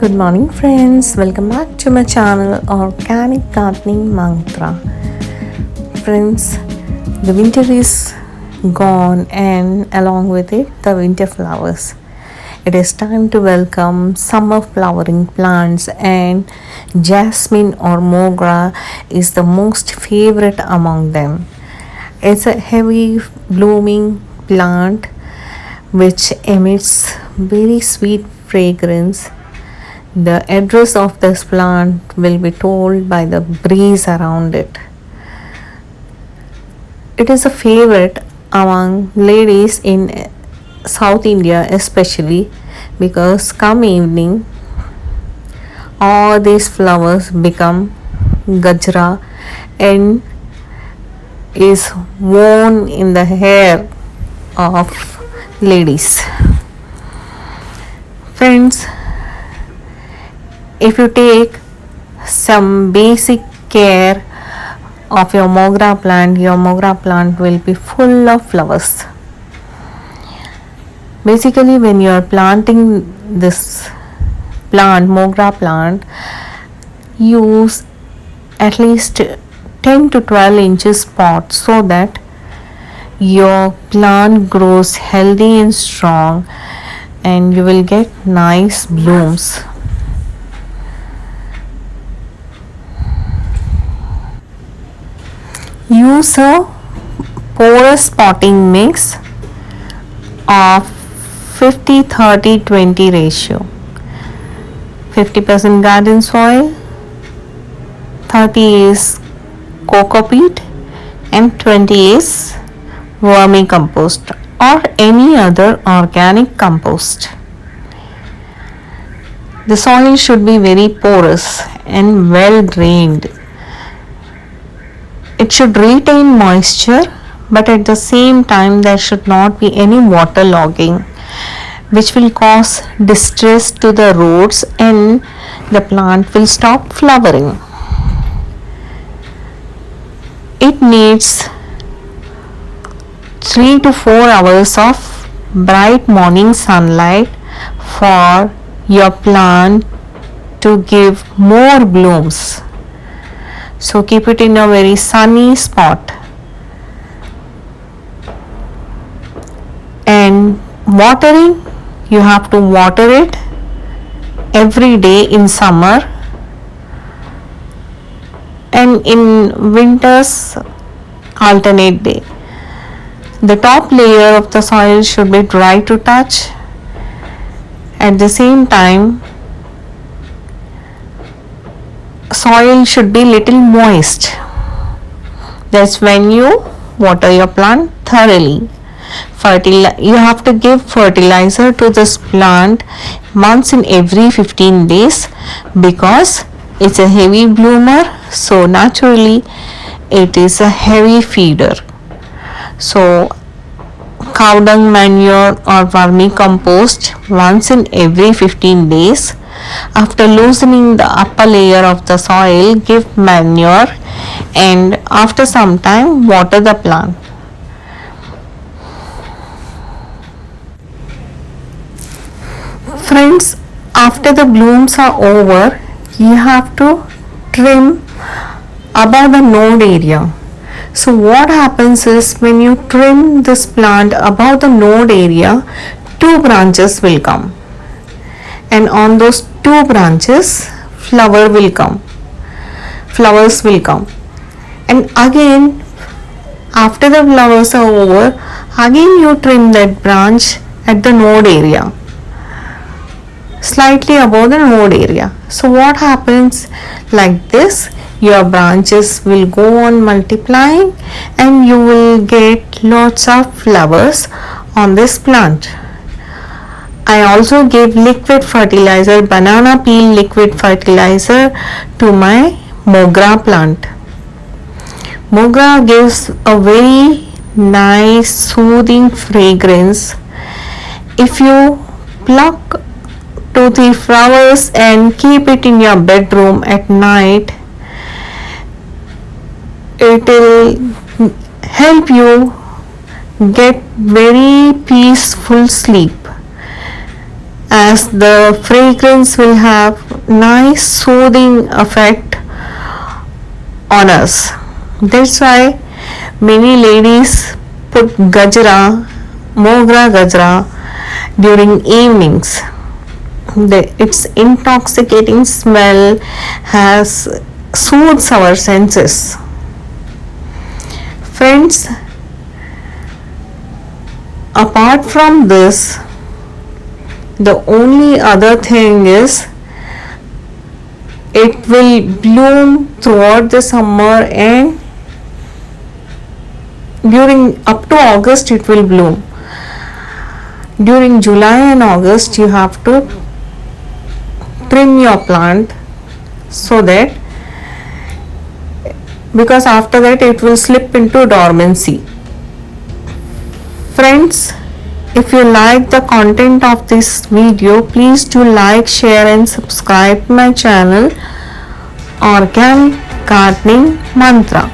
Good morning, friends. Welcome back to my channel Organic Gardening Mantra. Friends, the winter is gone, and along with it, the winter flowers. It is time to welcome summer flowering plants, and jasmine or mogra is the most favorite among them. It's a heavy blooming plant which emits very sweet fragrance. The address of this plant will be told by the breeze around it. It is a favorite among ladies in South India, especially because come evening, all these flowers become gajra and is worn in the hair of ladies. Friends, if you take some basic care of your mogra plant will be full of flowers. Basically, when you are planting this plant, mogra plant, use at least 10 to 12 inches pot so that your plant grows healthy and strong and you will get nice blooms. Use a porous potting mix of 50-30-20 ratio. 50% garden soil, 30 is coco peat and 20 is vermicompost or any other organic compost. The soil should be very porous and well drained. It should retain moisture, but at the same time there should not be any water logging, which will cause distress to the roots and the plant will stop flowering. It needs 3 to 4 hours of bright morning sunlight for your plant to give more blooms. So keep it in a very sunny spot. And watering, you have to water it every day in summer, and in winters alternate day. The top layer of the soil should be dry to touch. At the same time, soil should be little moist. That's when you water your plant thoroughly. You have to give fertilizer to this plant once in every 15 days because it's a heavy bloomer, so naturally it is a heavy feeder. So cow dung manure or vermicompost once in every 15 days. After loosening the upper layer of the soil, give manure, and after some time water the plant. Friends, after the blooms are over, you have to trim above the node area. So what happens is when you trim this plant above the node area, 2 branches will come, and on those 2 branches flowers will come, and again after the flowers are over, again you trim that branch at the node area, slightly above the node area. So what happens, like this your branches will go on multiplying and you will get lots of flowers on this plant. I also gave liquid fertilizer, banana peel liquid fertilizer to my mogra plant. Mogra gives a very nice soothing fragrance. If you pluck 2-3 flowers and keep it in your bedroom at night, it will help you get very peaceful sleep. as the fragrance will have nice soothing effect on us. That's why many ladies put gajra, mogra gajra during evenings. Its intoxicating smell has soothes our senses. Friends, apart from this, the only other thing is it will bloom throughout the summer, and during up to August it will bloom. During July and August you have to trim your plant, so that, because after that it will slip into dormancy. Friends, if you like the content of this video, please do like, share and subscribe my channel Organic Gardening Mantra.